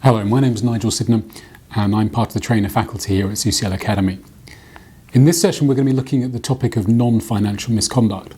Hello, my name is Nigel Sydenham and I'm part of the trainer faculty here at CCL Academy. In this session we're going to be looking at the topic of non-financial misconduct.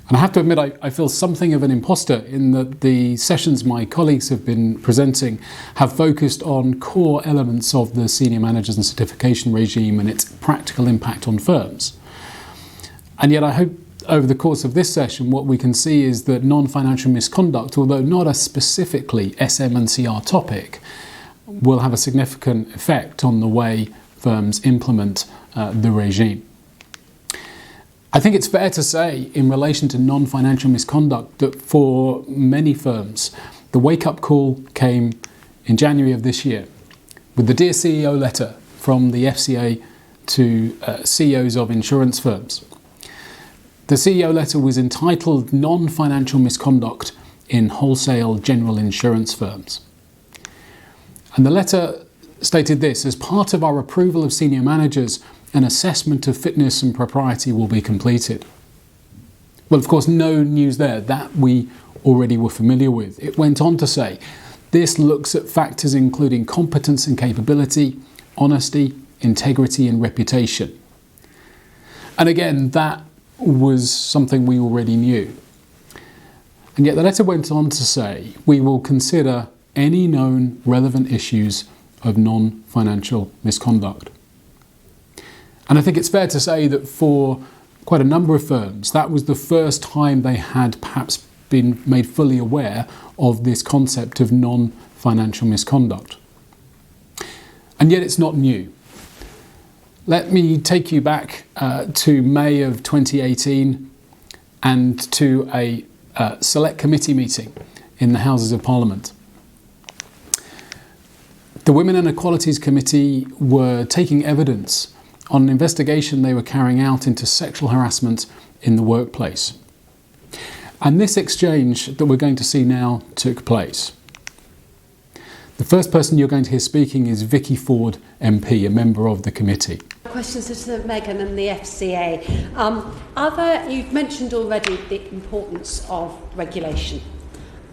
And I have to admit I feel something of an imposter in that the sessions my colleagues have been presenting have focused on core elements of the senior managers and certification regime and its practical impact on firms. And yet I hope over the course of this session what we can see is that non-financial misconduct, although not a specifically SM&CR topic, will have a significant effect on the way firms implement the regime. I think it's fair to say in relation to non-financial misconduct that for many firms the wake-up call came in January of this year with the Dear CEO letter from the FCA to CEOs of insurance firms. The CEO letter was entitled Non-Financial Misconduct in Wholesale General Insurance Firms. And the letter stated this: as part of our approval of senior managers, an assessment of fitness and propriety will be completed. Well, of course, no news there. That we already were familiar with. It went on to say, this looks at factors including competence and capability, honesty, integrity and reputation. And again, that was something we already knew. And yet the letter went on to say, we will consider any known relevant issues of non-financial misconduct. And I think it's fair to say that for quite a number of firms, that was the first time they had perhaps been made fully aware of this concept of non-financial misconduct. And yet it's not new. Let me take you back to May of 2018 and to a select committee meeting in the Houses of Parliament. The Women and Equalities Committee were taking evidence on an investigation they were carrying out into sexual harassment in the workplace. And this exchange that we're going to see now took place. The first person you're going to hear speaking is Vicky Ford MP, a member of the committee. Questions to Megan and the FCA. You've mentioned already the importance of regulation.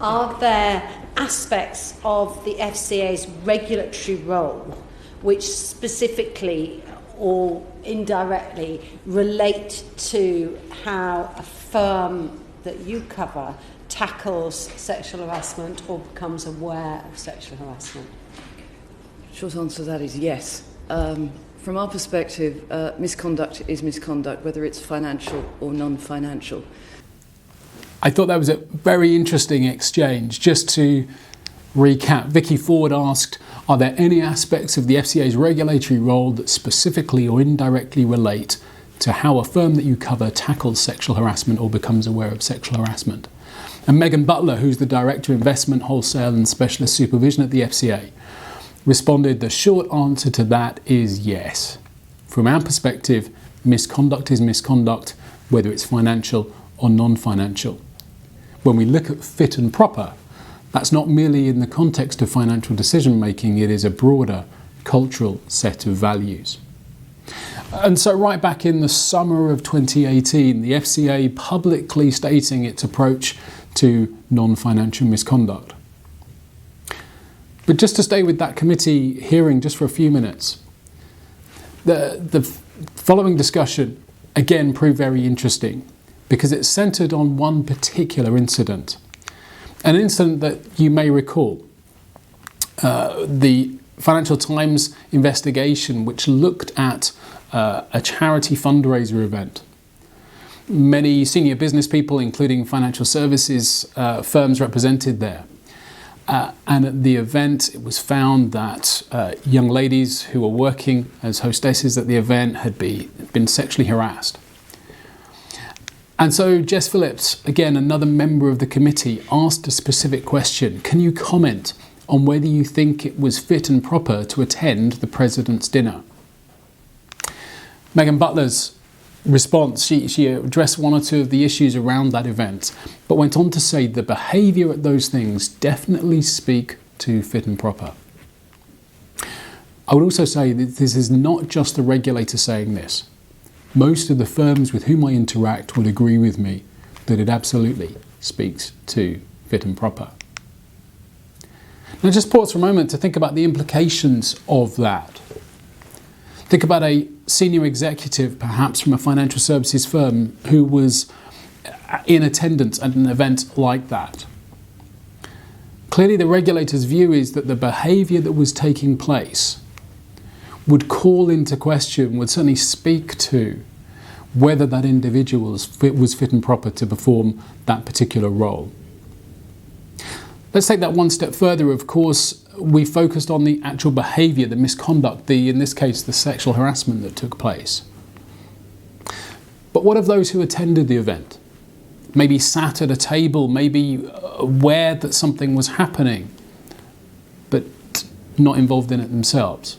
Are there aspects of the FCA's regulatory role which specifically or indirectly relate to how a firm that you cover tackles sexual harassment or becomes aware of sexual harassment? Short answer to that is yes. From our perspective, misconduct is misconduct, whether it's financial or non-financial. I thought that was a very interesting exchange. Just to recap, Vicky Ford asked, are there any aspects of the FCA's regulatory role that specifically or indirectly relate to how a firm that you cover tackles sexual harassment or becomes aware of sexual harassment? And Megan Butler, who's the Director of Investment, Wholesale and Specialist Supervision at the FCA, responded, the short answer to that is yes. From our perspective, misconduct is misconduct, whether it's financial or non-financial. When we look at fit and proper, that's not merely in the context of financial decision making, it is a broader cultural set of values. And so right back in the summer of 2018, the FCA publicly stating its approach to non-financial misconduct. But just to stay with that committee hearing just for a few minutes, the following discussion again proved very interesting because it centred on one particular incident. An incident that you may recall, the Financial Times investigation which looked at a charity fundraiser event. Many senior business people, including financial services firms, represented there. And at the event, it was found that young ladies who were working as hostesses at the event had been sexually harassed. And so Jess Phillips, again another member of the committee, asked a specific question. Can you comment on whether you think it was fit and proper to attend the President's dinner? Megan Butler's response, she addressed one or two of the issues around that event, but went on to say the behaviour at those things definitely speak to fit and proper. I would also say that this is not just the regulator saying this. Most of the firms with whom I interact would agree with me that it absolutely speaks to fit and proper. And just pause for a moment to think about the implications of that. Think about a senior executive, perhaps from a financial services firm, who was in attendance at an event like that. Clearly, the regulator's view is that the behaviour that was taking place would call into question, would certainly speak to whether that individual was fit and proper to perform that particular role. Let's take that one step further. Of course, we focused on the actual behaviour, the misconduct, in this case, the sexual harassment that took place. But what of those who attended the event? Maybe sat at a table, maybe aware that something was happening, but not involved in it themselves.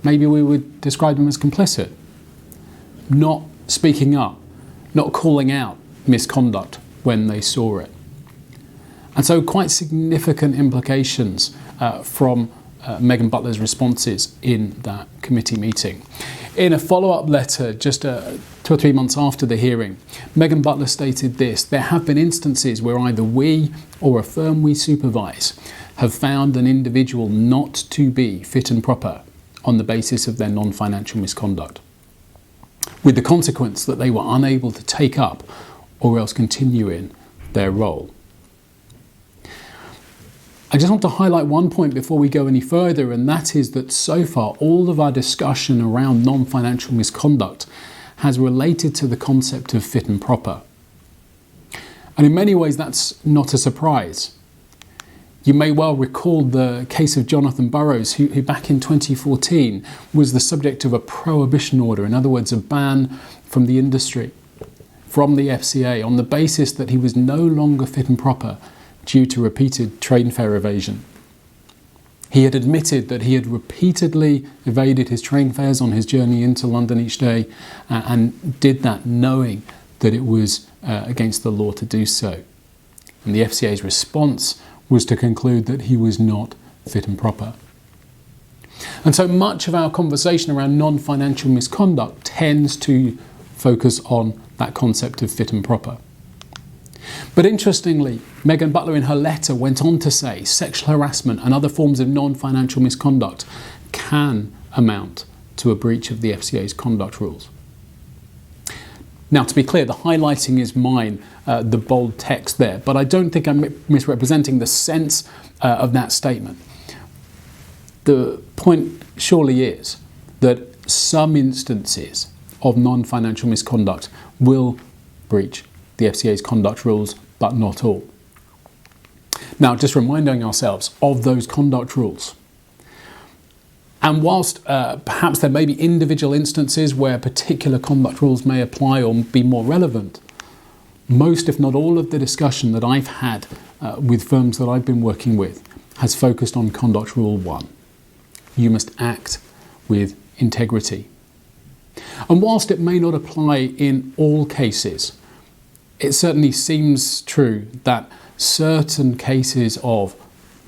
Maybe we would describe them as complicit, not speaking up, not calling out misconduct when they saw it. And so quite significant implications from Megan Butler's responses in that committee meeting. In a follow-up letter just 2 or 3 months after the hearing, Megan Butler stated this: "There have been instances where either we or a firm we supervise have found an individual not to be fit and proper on the basis of their non-financial misconduct, with the consequence that they were unable to take up or else continue in their role." I just want to highlight one point before we go any further, and that is that so far all of our discussion around non-financial misconduct has related to the concept of fit and proper. And in many ways that's not a surprise. You may well recall the case of Jonathan Burrows, who back in 2014 was the subject of a prohibition order, in other words, a ban from the industry, from the FCA, on the basis that he was no longer fit and proper due to repeated train fare evasion. He had admitted that he had repeatedly evaded his train fares on his journey into London each day and did that knowing that it was against the law to do so. And the FCA's response was to conclude that he was not fit and proper. And so much of our conversation around non-financial misconduct tends to focus on that concept of fit and proper. But interestingly, Megan Butler in her letter went on to say sexual harassment and other forms of non-financial misconduct can amount to a breach of the FCA's conduct rules. Now, to be clear, the highlighting is mine, the bold text there, but I don't think I'm misrepresenting the sense of that statement. The point surely is that some instances of non-financial misconduct will breach the FCA's conduct rules, but not all. Now, just reminding ourselves of those conduct rules. And whilst perhaps there may be individual instances where particular conduct rules may apply or be more relevant, most, if not all, of the discussion that I've had with firms that I've been working with has focused on Conduct Rule 1. You must act with integrity. And whilst it may not apply in all cases, it certainly seems true that certain cases of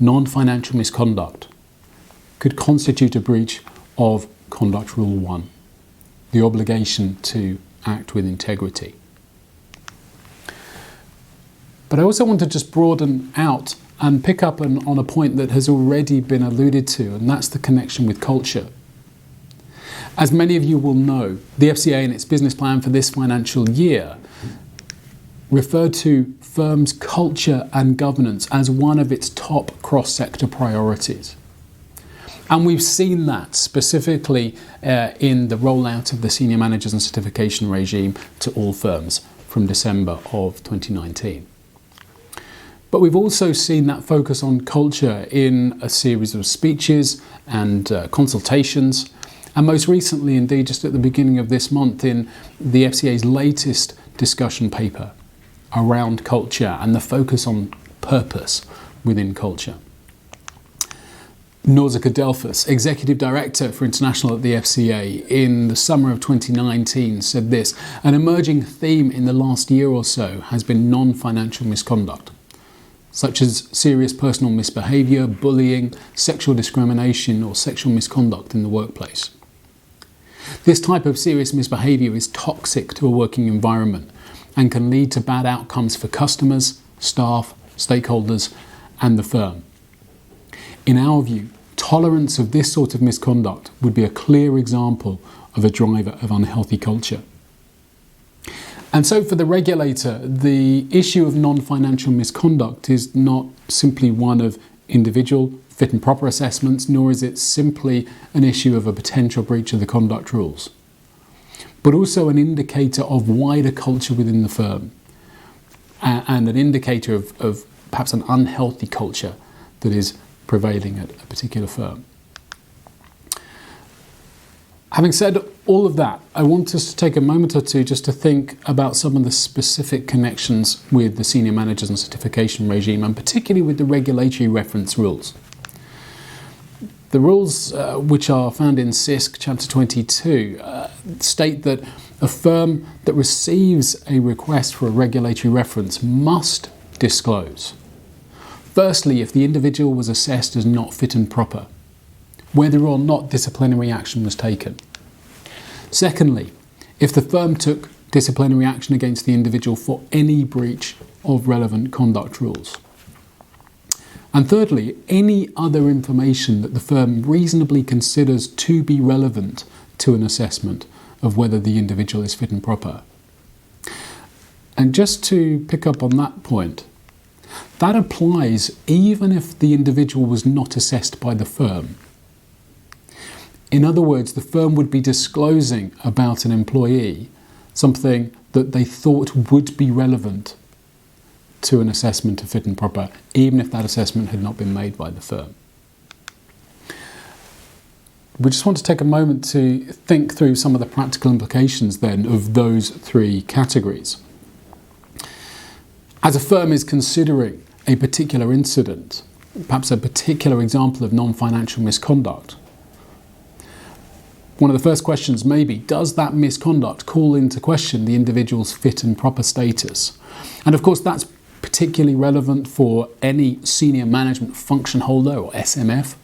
non-financial misconduct could constitute a breach of Conduct Rule 1, the obligation to act with integrity. But I also want to just broaden out and pick up on a point that has already been alluded to, and that's the connection with culture. As many of you will know, the FCA in its business plan for this financial year referred to firms' culture and governance as one of its top cross-sector priorities. And we've seen that specifically in the rollout of the senior managers and certification regime to all firms from December of 2019. But we've also seen that focus on culture in a series of speeches and consultations, and most recently, indeed, just at the beginning of this month, in the FCA's latest discussion paper around culture and the focus on purpose within culture. Nausicaa Delphus, Executive Director for International at the FCA, in the summer of 2019 said this: "An emerging theme in the last year or so has been non-financial misconduct, such as serious personal misbehaviour, bullying, sexual discrimination or sexual misconduct in the workplace. This type of serious misbehaviour is toxic to a working environment and can lead to bad outcomes for customers, staff, stakeholders and the firm. in our view, tolerance of this sort of misconduct would be a clear example of a driver of unhealthy culture. And so for the regulator, the issue of non-financial misconduct is not simply one of individual fit and proper assessments, nor is it simply an issue of a potential breach of the conduct rules, but also an indicator of wider culture within the firm and an indicator of perhaps an unhealthy culture that is prevailing at a particular firm. Having said all of that, I want us to take a moment or two just to think about some of the specific connections with the senior managers and certification regime, and particularly with the regulatory reference rules. The rules, which are found in CISC Chapter 22, state that a firm that receives a request for a regulatory reference must disclose, firstly, if the individual was assessed as not fit and proper, whether or not disciplinary action was taken. Secondly, if the firm took disciplinary action against the individual for any breach of relevant conduct rules. And thirdly, any other information that the firm reasonably considers to be relevant to an assessment of whether the individual is fit and proper. And just to pick up on that point, that applies even if the individual was not assessed by the firm. In other words, the firm would be disclosing about an employee something that they thought would be relevant to an assessment of fit and proper, even if that assessment had not been made by the firm. We just want to take a moment to think through some of the practical implications then of those three categories. As a firm is considering a particular incident, perhaps a particular example of non-financial misconduct, one of the first questions may be, does that misconduct call into question the individual's fit and proper status? And of course that's particularly relevant for any senior management function holder or SMF,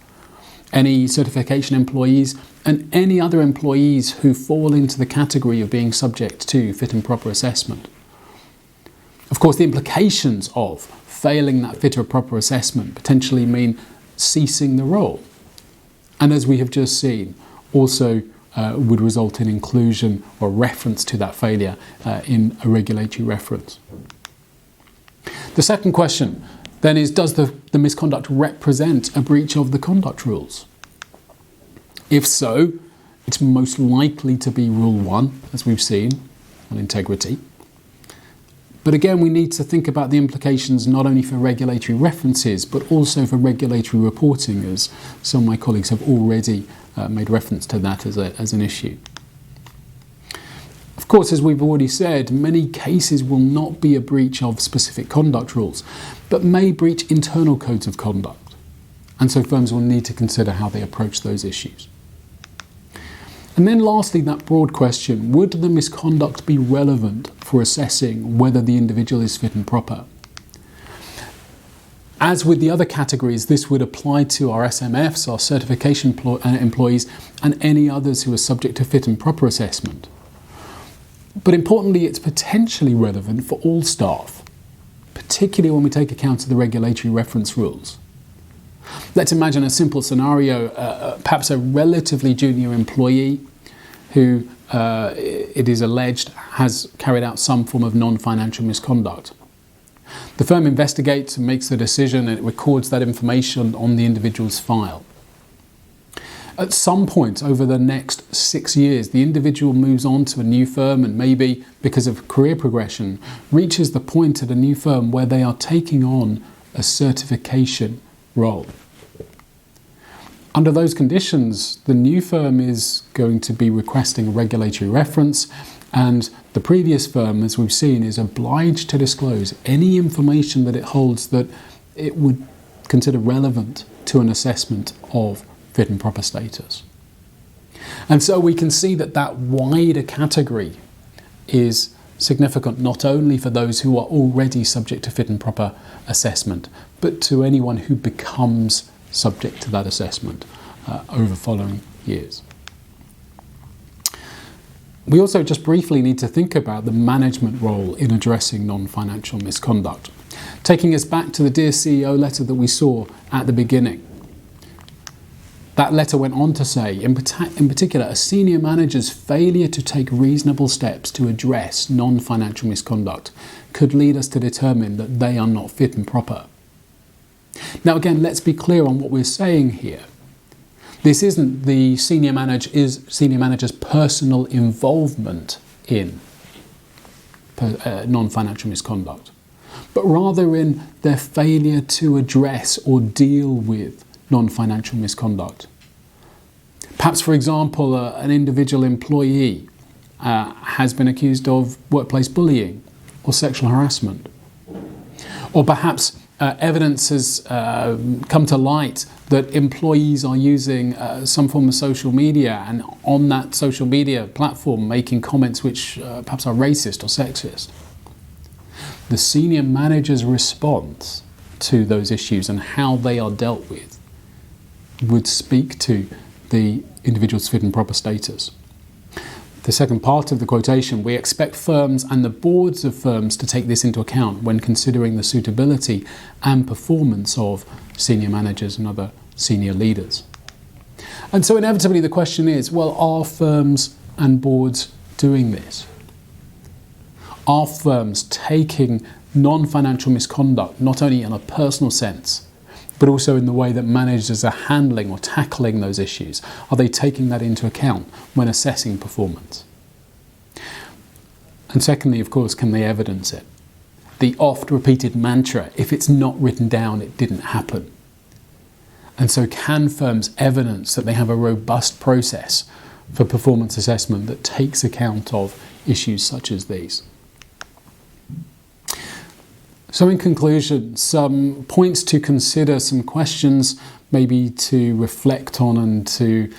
any certification employees, and any other employees who fall into the category of being subject to fit and proper assessment. Of course, the implications of failing that fit or proper assessment potentially mean ceasing the role. And as we have just seen, also would result in inclusion or reference to that failure in a regulatory reference. The second question then is, does the misconduct represent a breach of the conduct rules? If so, it's most likely to be Rule 1, as we've seen, on integrity. But again, we need to think about the implications not only for regulatory references, but also for regulatory reporting, as some of my colleagues have already made reference to that as an issue. Of course, as we've already said, many cases will not be a breach of specific conduct rules, but may breach internal codes of conduct. And so firms will need to consider how they approach those issues. And then lastly, that broad question, would the misconduct be relevant for assessing whether the individual is fit and proper? As with the other categories, this would apply to our SMFs, our certification employees, and any others who are subject to fit and proper assessment. But importantly, it's potentially relevant for all staff, particularly when we take account of the regulatory reference rules. Let's imagine a simple scenario, perhaps a relatively junior employee who, it is alleged, has carried out some form of non-financial misconduct. The firm investigates and makes the decision, and it records that information on the individual's file. At some point over the next 6 years, the individual moves on to a new firm and maybe, because of career progression, reaches the point at a new firm where they are taking on a certification role. Under those conditions, the new firm is going to be requesting a regulatory reference, and the previous firm, as we've seen, is obliged to disclose any information that it holds that it would consider relevant to an assessment of fit and proper status. And so we can see that that wider category is significant not only for those who are already subject to fit and proper assessment, but to anyone who becomes subject to that assessment over following years. We also just briefly need to think about the management role in addressing non-financial misconduct. Taking us back to the Dear CEO letter that we saw at the beginning. That letter went on to say, in particular, a senior manager's failure to take reasonable steps to address non-financial misconduct could lead us to determine that they are not fit and proper. Now again, let's be clear on what we're saying here. This isn't the senior manager's personal involvement in non-financial misconduct, but rather in their failure to address or deal with non-financial misconduct. Perhaps, for example, an individual employee has been accused of workplace bullying or sexual harassment. Or perhaps evidence has come to light that employees are using some form of social media, and on that social media platform making comments which perhaps are racist or sexist. The senior manager's response to those issues and how they are dealt with would speak to the individual's fit and proper status. The second part of the quotation, we expect firms and the boards of firms to take this into account when considering the suitability and performance of senior managers and other senior leaders. And so inevitably the question is, well, are firms and boards doing this? Are firms taking non-financial misconduct not only in a personal sense, but also in the way that managers are handling or tackling those issues? Are they taking that into account when assessing performance? And secondly, of course, can they evidence it? The oft-repeated mantra, if it's not written down, it didn't happen. And so can firms evidence that they have a robust process for performance assessment that takes account of issues such as these? So in conclusion, some points to consider, some questions maybe to reflect on and to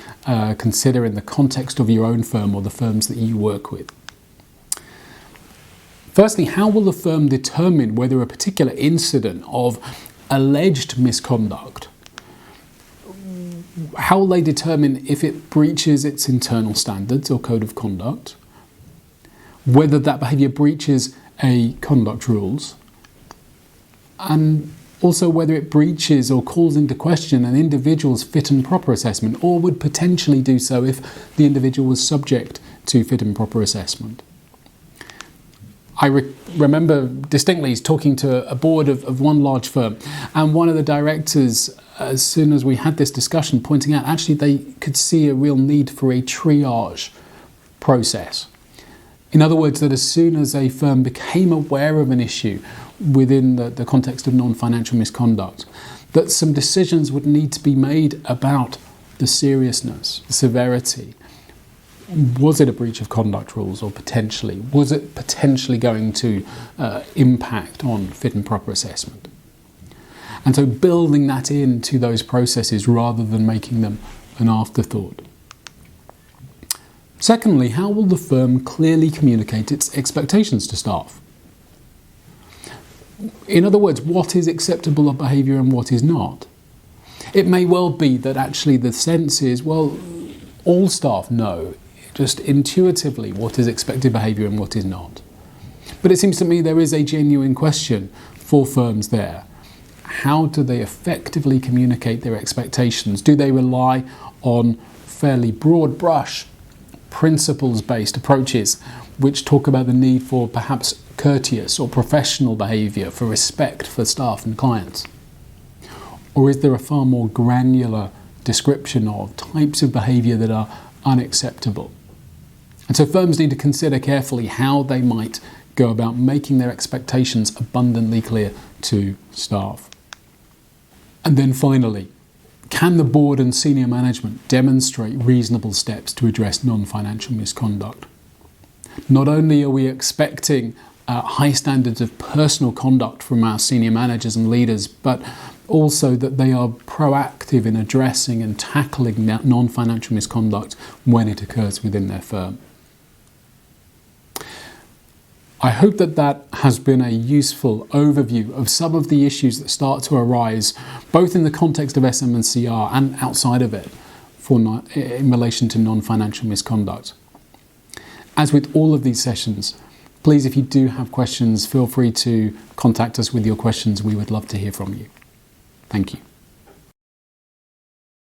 consider in the context of your own firm or the firms that you work with. Firstly, how will the firm determine whether a particular incident of alleged misconduct, how will they determine if it breaches its internal standards or code of conduct, whether that behaviour breaches a conduct rules, and also whether it breaches or calls into question an individual's fit and proper assessment, or would potentially do so if the individual was subject to fit and proper assessment. I remember distinctly talking to a board of one large firm, and one of the directors, as soon as we had this discussion, pointing out actually they could see a real need for a triage process. In other words, that as soon as a firm became aware of an issue within the context of non-financial misconduct, that some decisions would need to be made about the seriousness, the severity. Was it a breach of conduct rules, or potentially? Was it potentially going to impact on fit and proper assessment? And so building that into those processes rather than making them an afterthought. Secondly, how will the firm clearly communicate its expectations to staff? In other words, what is acceptable behaviour and what is not? It may well be that actually the sense is, well, all staff know just intuitively what is expected behaviour and what is not. But it seems to me there is a genuine question for firms there. How do they effectively communicate their expectations? Do they rely on fairly broad brush, principles-based approaches which talk about the need for perhaps courteous or professional behaviour, for respect for staff and clients? Or is there a far more granular description of types of behaviour that are unacceptable? And so firms need to consider carefully how they might go about making their expectations abundantly clear to staff. And then finally, can the board and senior management demonstrate reasonable steps to address non-financial misconduct? Not only are we expecting high standards of personal conduct from our senior managers and leaders, but also that they are proactive in addressing and tackling non-financial misconduct when it occurs within their firm. I hope that has been a useful overview of some of the issues that start to arise, both in the context of SM&CR and outside of it, in relation to non-financial misconduct. As with all of these sessions, please, if you do have questions, feel free to contact us with your questions. We would love to hear from you. Thank you.